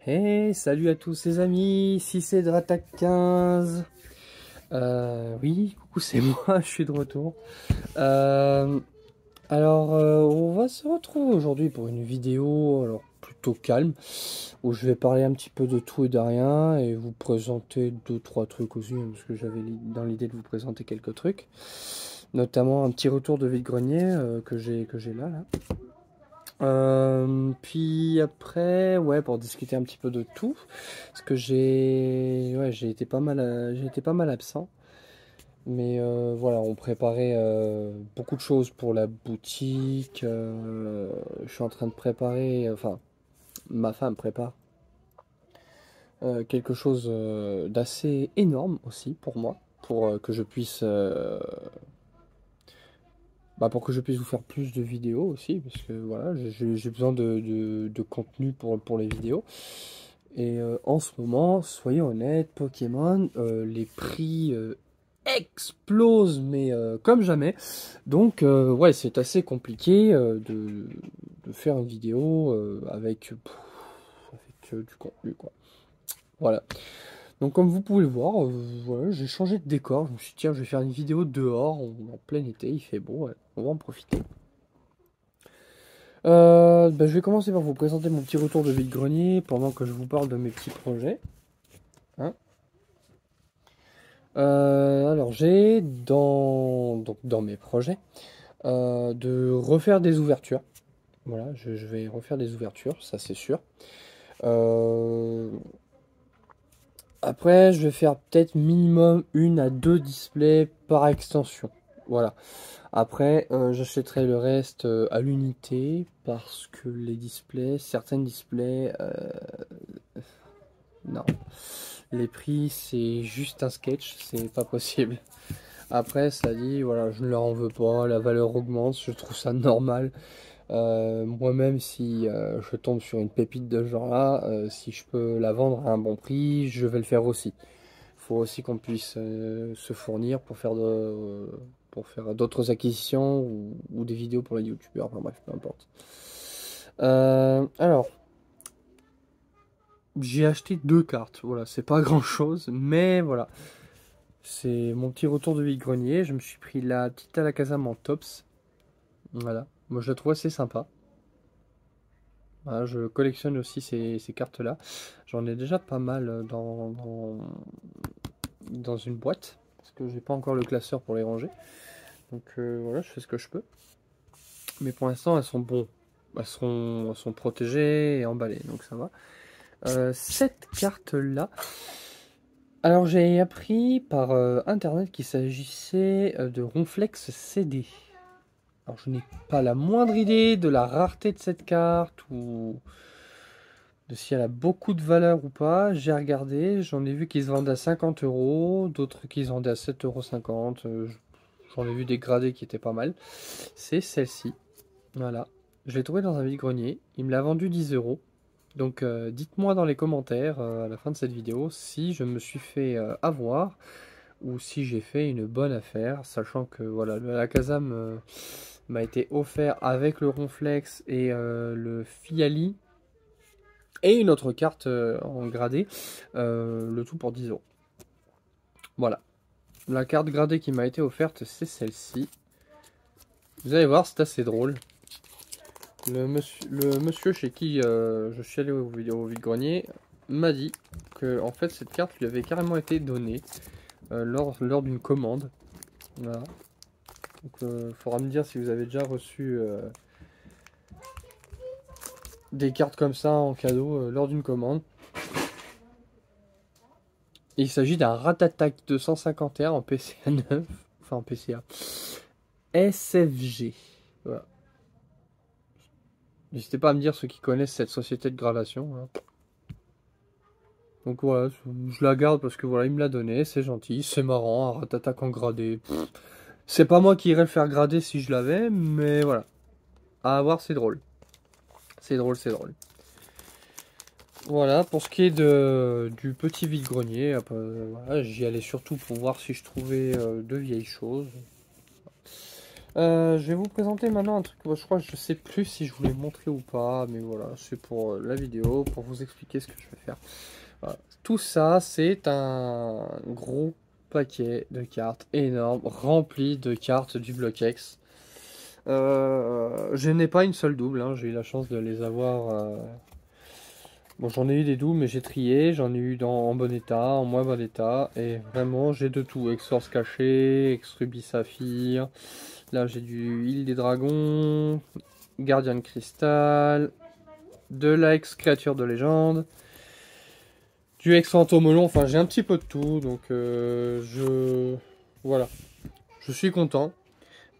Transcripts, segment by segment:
Hey, salut à tous les amis, ici c'est Dratak15. Oui, coucou, c'est moi, je suis de retour. On va se retrouver aujourd'hui pour une vidéo plutôt calme, où je vais parler un petit peu de tout et de rien, et vous présenter deux, trois trucs aussi, hein, parce que j'avais dans l'idée de vous présenter quelques trucs. Notamment un petit retour de vide-grenier que j'ai là. Puis après, ouais, pour discuter un petit peu de tout, parce que j'ai été pas mal, j'ai été pas mal absent. Mais voilà, on préparait beaucoup de choses pour la boutique. Je suis en train de préparer, enfin, ma femme prépare quelque chose d'assez énorme aussi pour moi, pour que je puisse pour que je puisse vous faire plus de vidéos aussi, parce que voilà, j'ai besoin de contenu pour les vidéos. Et en ce moment, soyons honnêtes, Pokémon, les prix explosent, mais comme jamais. Donc, ouais, c'est assez compliqué de faire une vidéo avec du contenu, quoi. Voilà. Donc, comme vous pouvez le voir, voilà, j'ai changé de décor. Je me suis dit, tiens, je vais faire une vidéo dehors, en plein été, il fait beau, ouais, on va en profiter. Je vais commencer par vous présenter mon petit retour de vide-grenier pendant que je vous parle de mes petits projets. Hein. Alors j'ai dans mes projets de refaire des ouvertures. Voilà, je vais refaire des ouvertures, ça c'est sûr. Euh, Après, je vais faire peut-être minimum 1 à 2 displays par extension. Voilà. Après, j'achèterai le reste à l'unité parce que les displays, certains displays, non. Les prix, c'est juste un sketch, c'est pas possible. Après, ça dit, voilà, je ne leur en veux pas, la valeur augmente, je trouve ça normal. Moi-même, si je tombe sur une pépite de ce genre-là, si je peux la vendre à un bon prix, je vais le faire aussi. Il faut aussi qu'on puisse se fournir pour faire d'autres acquisitions ou des vidéos pour les youtubeurs, enfin bref, peu importe. Alors, j'ai acheté 2 cartes, voilà, c'est pas grand-chose, mais voilà. C'est mon petit retour de vide-grenier. Je me suis pris la petite Alakazam en tops. Voilà. Moi, je la trouve assez sympa. Voilà, je collectionne aussi ces cartes-là. J'en ai déjà pas mal dans une boîte. Parce que j'ai pas encore le classeur pour les ranger. Donc voilà, je fais ce que je peux. Mais pour l'instant, elles sont bonnes. Elles sont protégées et emballées. Donc ça va. Cette carte-là. Alors j'ai appris par internet qu'il s'agissait de Ronflex CD. Alors je n'ai pas la moindre idée de la rareté de cette carte ou de si elle a beaucoup de valeur ou pas. J'ai regardé, j'en ai vu qu'ils se vendent à 50 euros, d'autres qui se vendaient à 7,50 €. J'en ai vu des gradés qui étaient pas mal. C'est celle-ci. Voilà. Je l'ai trouvée dans un vide-grenier. Il me l'a vendu 10 euros. Donc dites-moi dans les commentaires à la fin de cette vidéo si je me suis fait avoir ou si j'ai fait une bonne affaire, sachant que voilà, le Alakazam m'a été offert avec le Ronflex et le Fiali et une autre carte en gradé, le tout pour 10 euros. Voilà, la carte gradée qui m'a été offerte, c'est celle-ci. Vous allez voir, c'est assez drôle. Le monsieur chez qui je suis allé au vide-grenier m'a dit que en fait cette carte lui avait carrément été donnée lors d'une commande. Voilà. Donc il faudra me dire si vous avez déjà reçu des cartes comme ça en cadeau lors d'une commande. Et il s'agit d'un Ratatak 250R en PCA 9, enfin en PCA SFG. Voilà. N'hésitez pas à me dire ceux qui connaissent cette société de gradation. Hein. Donc voilà, je la garde parce que voilà, il me l'a donné, c'est gentil, c'est marrant, un Ratatak en gradé. C'est pas moi qui irais le faire grader si je l'avais, mais voilà. À voir, c'est drôle. C'est drôle, c'est drôle. Voilà, pour ce qui est du petit vide-grenier, voilà, j'y allais surtout pour voir si je trouvais de vieilles choses. Je vais vous présenter maintenant un truc, je crois, je sais plus si je vous l'ai montré ou pas, mais voilà, c'est pour la vidéo, pour vous expliquer ce que je vais faire. Voilà. Tout ça, c'est un gros paquet de cartes énorme, rempli de cartes du Block-X. Je n'ai pas une seule double, hein, j'ai eu la chance de les avoir. Bon, j'en ai eu des doubles, mais j'ai trié, j'en ai eu en bon état, en moins bon état, et vraiment j'ai de tout. Ex-Force caché, Ex-Ruby Saphir. Là, j'ai du Île des Dragons, Gardien de Cristal, de la ex-créature de légende, du ex-fantôme, enfin j'ai un petit peu de tout, donc voilà, je suis content.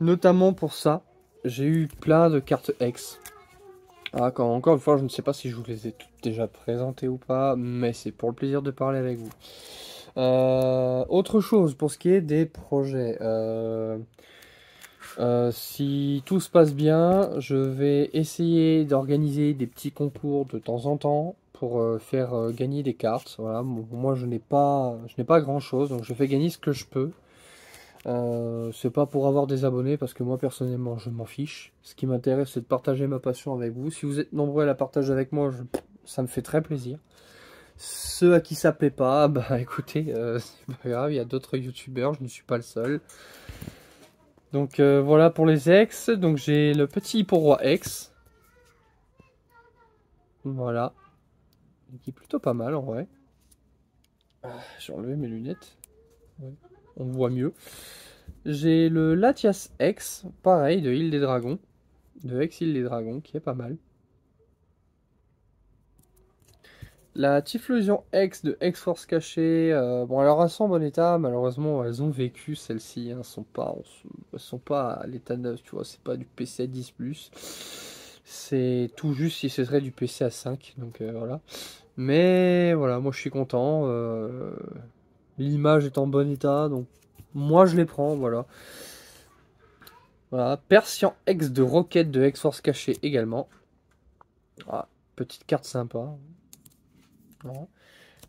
Notamment pour ça, j'ai eu plein de cartes ex. Ah, encore une fois, je ne sais pas si je vous les ai toutes déjà présentées ou pas, mais c'est pour le plaisir de parler avec vous. Autre chose, pour ce qui est des projets, si tout se passe bien, je vais essayer d'organiser des petits concours de temps en temps pour faire gagner des cartes. Voilà, moi je n'ai pas grand chose, donc je fais gagner ce que je peux. C'est pas pour avoir des abonnés parce que moi personnellement je m'en fiche. Ce qui m'intéresse c'est de partager ma passion avec vous. Si vous êtes nombreux à la partager avec moi, ça me fait très plaisir. Ceux à qui ça plaît pas, bah écoutez, c'est pas grave, il y a d'autres youtubeurs, je ne suis pas le seul. Donc voilà pour les ex. Donc j'ai le petit Hippo-Roi ex. Voilà. Qui est plutôt pas mal en vrai. J'ai enlevé mes lunettes. Ouais. On voit mieux. J'ai le Latias X, pareil, de Île des Dragons. De Ex-Île des Dragons, qui est pas mal. La Typhlosion X de X-Force cachée. Bon, alors elles sont en bon état, malheureusement, elles ont vécu celles-ci. Hein, elles sont pas à l'état neuf, tu vois. C'est pas du PC à 10+. C'est tout juste si ce serait du PC à 5. Donc voilà. Mais voilà, moi je suis content. L'image est en bon état, donc moi je les prends, voilà. Voilà, Persian X de Rocket de X-Force caché également. Ah, petite carte sympa. Voilà.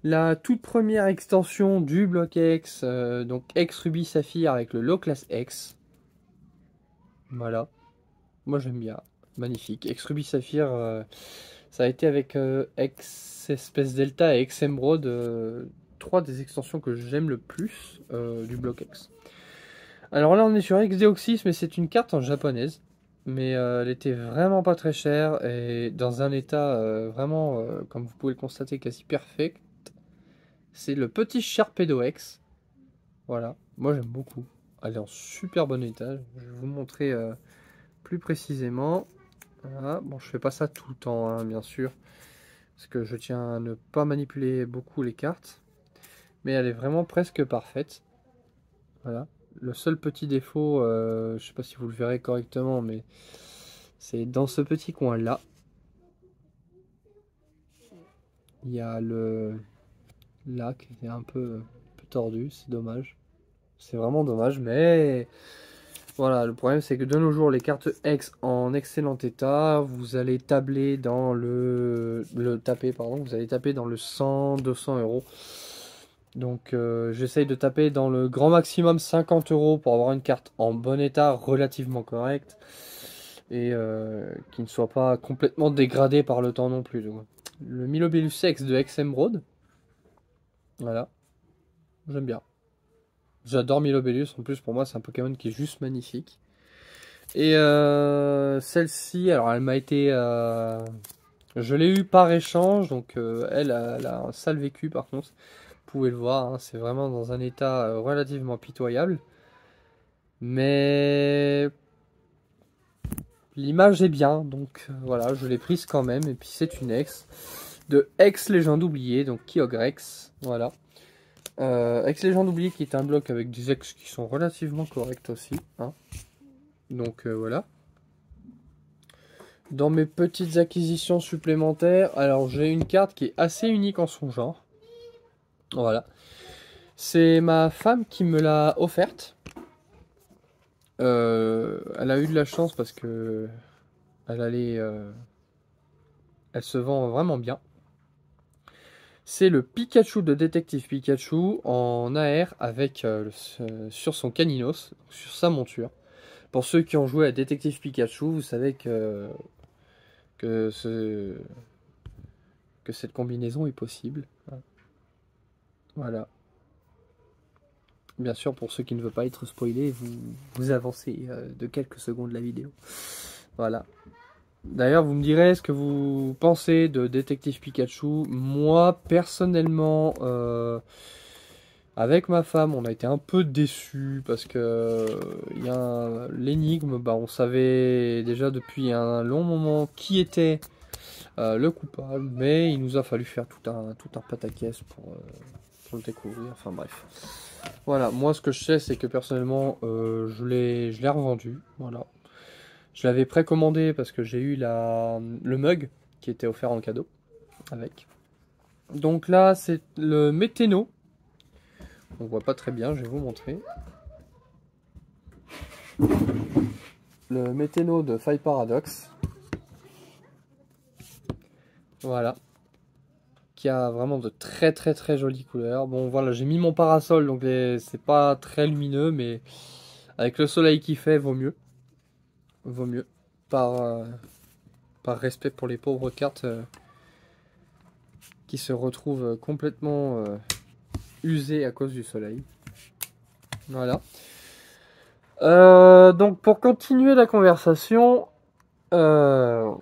La toute première extension du bloc X, donc X Ruby Saphir avec le Low Class X. Voilà, moi j'aime bien, magnifique. X Ruby Saphir, ça a été avec X Espèce Delta et X Emerald, trois des extensions que j'aime le plus du bloc X. Alors là on est sur X-Deoxys, mais c'est une carte en japonaise. Mais elle était vraiment pas très chère et dans un état vraiment, comme vous pouvez le constater, quasi parfait. C'est le petit Sharpedo X. Voilà, moi j'aime beaucoup. Elle est en super bon état. Je vais vous montrer plus précisément. Voilà. Bon, je fais pas ça tout le temps, hein, bien sûr. Parce que je tiens à ne pas manipuler beaucoup les cartes. Mais elle est vraiment presque parfaite. Voilà. Le seul petit défaut, je sais pas si vous le verrez correctement, mais c'est dans ce petit coin là. Il y a le lac qui est un peu tordu, c'est dommage. C'est vraiment dommage, mais voilà, le problème c'est que de nos jours, les cartes X en excellent état, vous allez tabler dans vous allez taper dans le 100-200 euros. Donc j'essaye de taper dans le grand maximum 50 euros pour avoir une carte en bon état, relativement correcte, et qui ne soit pas complètement dégradée par le temps non plus. Donc, le Milobellus X de X Emerald, voilà, j'aime bien. J'adore Milobellus, en plus pour moi c'est un Pokémon qui est juste magnifique. Et celle-ci, alors elle m'a été... je l'ai eu par échange, donc elle a un sale vécu par contre. Vous pouvez le voir, hein, c'est vraiment dans un état relativement pitoyable. Mais l'image est bien, donc voilà, je l'ai prise quand même. Et puis c'est une ex de ex-légende oubliée, donc Kyogrex, voilà. Ex-légende oubliée qui est un bloc avec des ex qui sont relativement corrects aussi, hein. Donc voilà. Dans mes petites acquisitions supplémentaires, alors j'ai une carte qui est assez unique en son genre. Voilà. C'est ma femme qui me l'a offerte. Elle a eu de la chance parce que elle se vend vraiment bien. C'est le Pikachu de Détective Pikachu en AR avec sur son Caninos, sur sa monture. Pour ceux qui ont joué à Détective Pikachu, vous savez que, que cette combinaison est possible. Voilà. Bien sûr, pour ceux qui ne veulent pas être spoilés, vous avancez de quelques secondes la vidéo. Voilà. D'ailleurs, vous me direz ce que vous pensez de Détective Pikachu. Moi, personnellement, avec ma femme, on a été un peu déçus parce que il y a l'énigme. Bah, on savait déjà depuis un long moment qui était le coupable, mais il nous a fallu faire tout un pataquès pour le découvrir. Enfin bref. Voilà, moi ce que je sais c'est que personnellement je l'ai revendu. Voilà. Je l'avais précommandé parce que j'ai eu le mug qui était offert en cadeau avec. Donc là c'est le Météno. On voit pas très bien, je vais vous montrer. Le Météno de Five Paradox. Voilà. Qui a vraiment de très jolies couleurs. Bon voilà, j'ai mis mon parasol donc c'est pas très lumineux, mais avec le soleil qui fait, vaut mieux. Vaut mieux. Par respect pour les pauvres cartes qui se retrouvent complètement usées à cause du soleil. Voilà. Donc pour continuer la conversation, je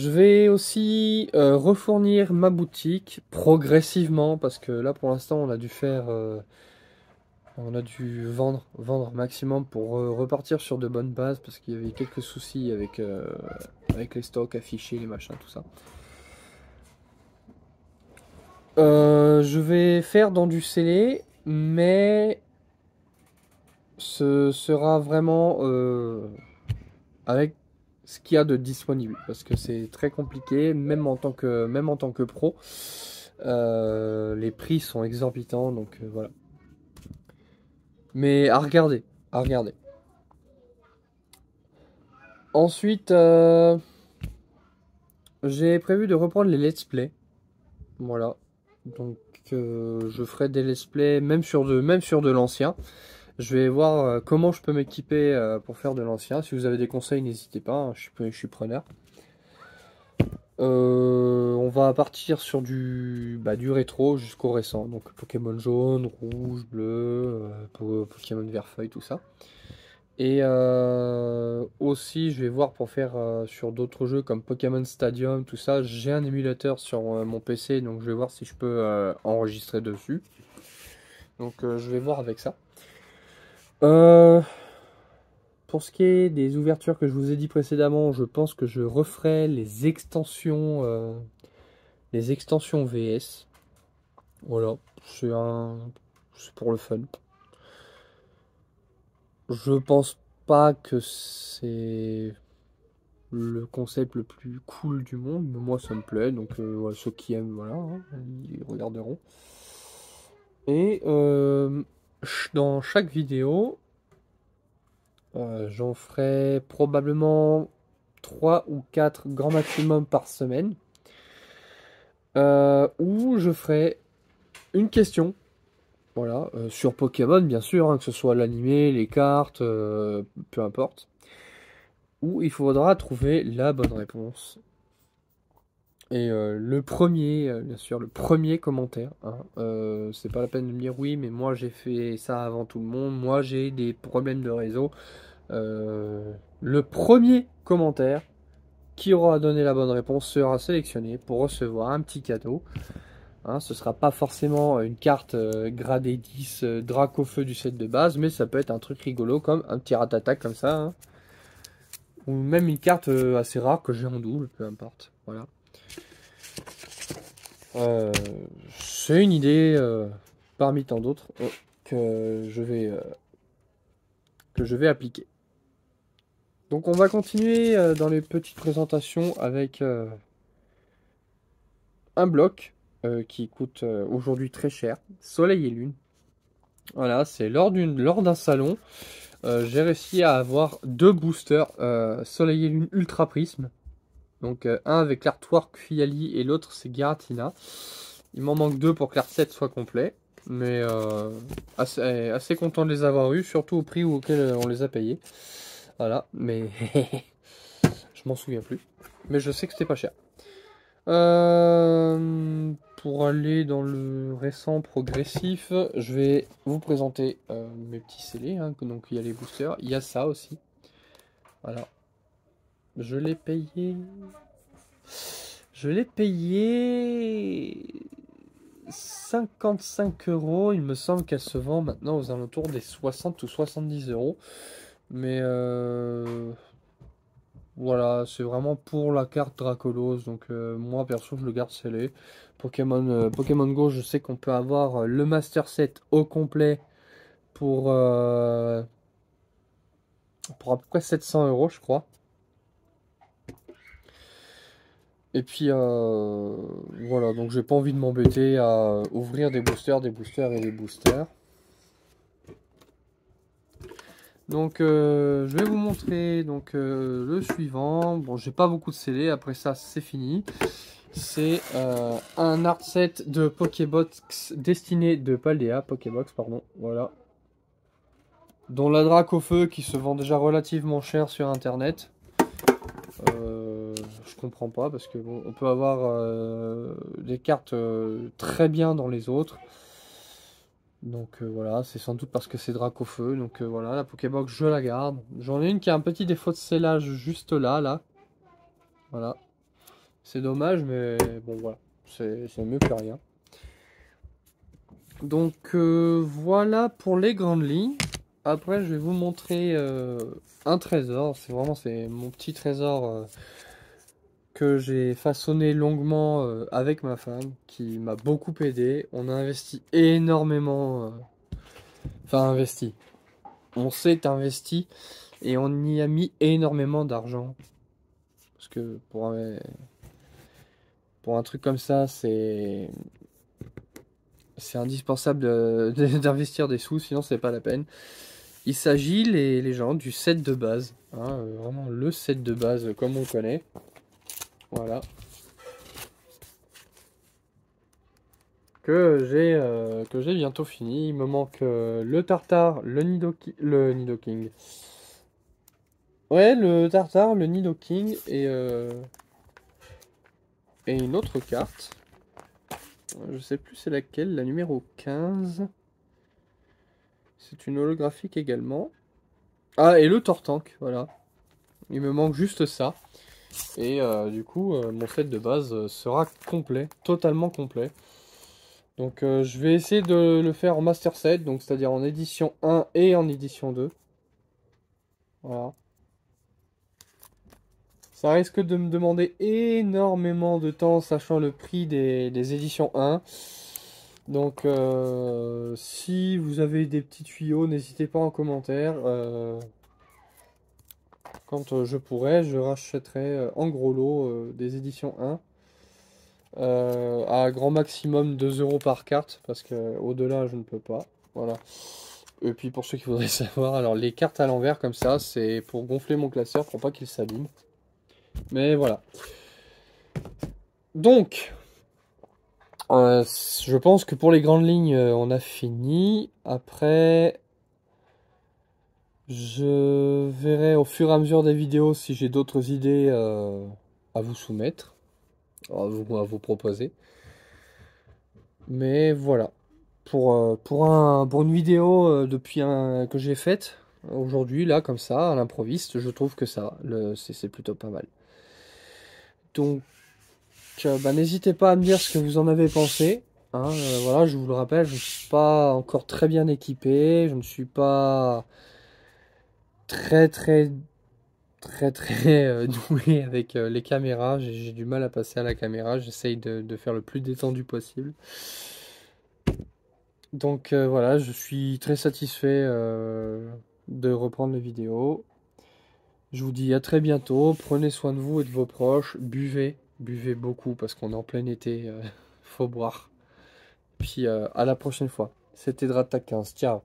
vais aussi refournir ma boutique progressivement parce que là pour l'instant on a dû vendre un maximum pour repartir sur de bonnes bases parce qu'il y avait quelques soucis avec les stocks affichés, les machins, tout ça. Je vais faire dans du scellé, mais ce sera vraiment avec ce qu'il y a de disponible parce que c'est très compliqué, même en tant que pro. Les prix sont exorbitants, donc voilà. Mais à regarder, à regarder. Ensuite, j'ai prévu de reprendre les let's play. Voilà. Donc je ferai des let's play même sur de l'ancien. Je vais voir comment je peux m'équiper pour faire de l'ancien. Si vous avez des conseils, n'hésitez pas, hein, je suis preneur. On va partir sur du rétro jusqu'au récent. Donc Pokémon jaune, rouge, bleu, Pokémon vert feuille, tout ça. Et aussi, je vais voir pour faire sur d'autres jeux comme Pokémon Stadium, tout ça. J'ai un émulateur sur mon PC, donc je vais voir si je peux enregistrer dessus. Donc je vais voir avec ça. Pour ce qui est des ouvertures que je vous ai dit précédemment, je pense que je referai les extensions VS. Voilà, c'est pour le fun. Je pense pas que c'est le concept le plus cool du monde, mais moi ça me plaît, donc ouais, ceux qui aiment, voilà, hein, ils regarderont. Et dans chaque vidéo, j'en ferai probablement 3 ou 4 grand maximum par semaine, où je ferai une question, voilà, sur Pokémon bien sûr, hein, que ce soit l'animé, les cartes, peu importe, où il faudra trouver la bonne réponse. Et bien sûr, le premier commentaire, hein, c'est pas la peine de me dire oui, mais moi j'ai fait ça avant tout le monde, moi j'ai des problèmes de réseau. Le premier commentaire qui aura donné la bonne réponse sera sélectionné pour recevoir un petit cadeau. Hein, ce sera pas forcément une carte gradée 10 Drac au feu du set de base, mais ça peut être un truc rigolo comme un petit Rattata comme ça. Hein. Ou même une carte assez rare que j'ai en double, peu importe. Voilà. C'est une idée parmi tant d'autres que je vais appliquer. Donc on va continuer dans les petites présentations avec un bloc qui coûte aujourd'hui très cher, Soleil et Lune. Voilà, c'est lors d'un salon, j'ai réussi à avoir 2 boosters Soleil et Lune Ultra Prisme. Donc un avec l'artwork Fiali et l'autre c'est Giratina. Il m'en manque 2 pour que l'art 7 soit complet. Mais assez content de les avoir eus, surtout au prix auquel on les a payés. Voilà, mais je m'en souviens plus. Mais je sais que c'était pas cher. Pour aller dans le récent progressif, je vais vous présenter mes petits scellés. Hein. Donc il y a les boosters, il y a ça aussi. Voilà. Je l'ai payé. Je l'ai payé 55 euros. Il me semble qu'elle se vend maintenant aux alentours des 60 ou 70 euros. Mais voilà, c'est vraiment pour la carte Dracolos. Donc moi perso, je le garde scellé. Pokémon Go, je sais qu'on peut avoir le Master Set au complet pour, pour à peu près 700 euros, je crois. Et puis voilà, donc j'ai pas envie de m'embêter à ouvrir des boosters et des boosters. Donc je vais vous montrer donc le suivant. Bon, j'ai pas beaucoup de scellés, après ça c'est fini. C'est un art set de Pokébox destiné de Paldea, Pokébox pardon, voilà. Dont la Drac au feu qui se vend déjà relativement cher sur internet. Je comprends pas parce que bon, on peut avoir des cartes très bien dans les autres. Donc voilà, c'est sans doute parce que c'est Drac au feu. Donc voilà, la Pokébox je la garde. J'en ai une qui a un petit défaut de scellage juste là. Voilà. C'est dommage, mais bon voilà. C'est mieux que rien. Donc voilà pour les grandes lignes. Après, je vais vous montrer un trésor. C'est mon petit trésor que j'ai façonné longuement avec ma femme, qui m'a beaucoup aidé. On a investi énormément. Enfin, investi. On s'est investi et on y a mis énormément d'argent. Parce que pour un truc comme ça, c'est indispensable d'investir des sous, sinon c'est pas la peine. Il s'agit, les gens, du set de base. Hein, vraiment le set de base comme on connaît. Voilà. Que j'ai bientôt fini. Il me manque le tartare, le Nidoking. Ouais, le tartare, le Nidoking et une autre carte. Je sais plus c'est laquelle, la numéro 15. C'est une holographique également. Ah, et le Tortank, voilà. Il me manque juste ça. Et du coup, mon set de base sera complet, totalement complet. Donc je vais essayer de le faire en Master Set, donc c'est-à-dire en édition 1 et en édition 2. Voilà. Ça risque de me demander énormément de temps, sachant le prix des éditions 1. Donc si vous avez des petits tuyaux, n'hésitez pas en commentaire. Quand je pourrai, je rachèterai en gros lot des éditions 1. À grand maximum 2 euros par carte, parce que au-delà je ne peux pas. Voilà. Et puis pour ceux qui voudraient savoir, alors les cartes à l'envers comme ça, c'est pour gonfler mon classeur pour pas qu'il s'abîme. Mais voilà. Donc, je pense que pour les grandes lignes, on a fini. Après, je verrai au fur et à mesure des vidéos si j'ai d'autres idées à vous soumettre, à vous proposer. Mais voilà. Pour une vidéo que j'ai faite aujourd'hui, là, comme ça, à l'improviste, je trouve que ça, c'est plutôt pas mal. Donc, bah, n'hésitez pas à me dire ce que vous en avez pensé. Hein, voilà, je vous le rappelle, je ne suis pas encore très bien équipé, je ne suis pas très doué avec les caméras. J'ai du mal à passer à la caméra, j'essaye de faire le plus détendu possible. Donc voilà, je suis très satisfait de reprendre les vidéos. Je vous dis à très bientôt, prenez soin de vous et de vos proches, buvez beaucoup parce qu'on est en plein été, faut boire. Puis à la prochaine fois. C'était Dratak 15, ciao.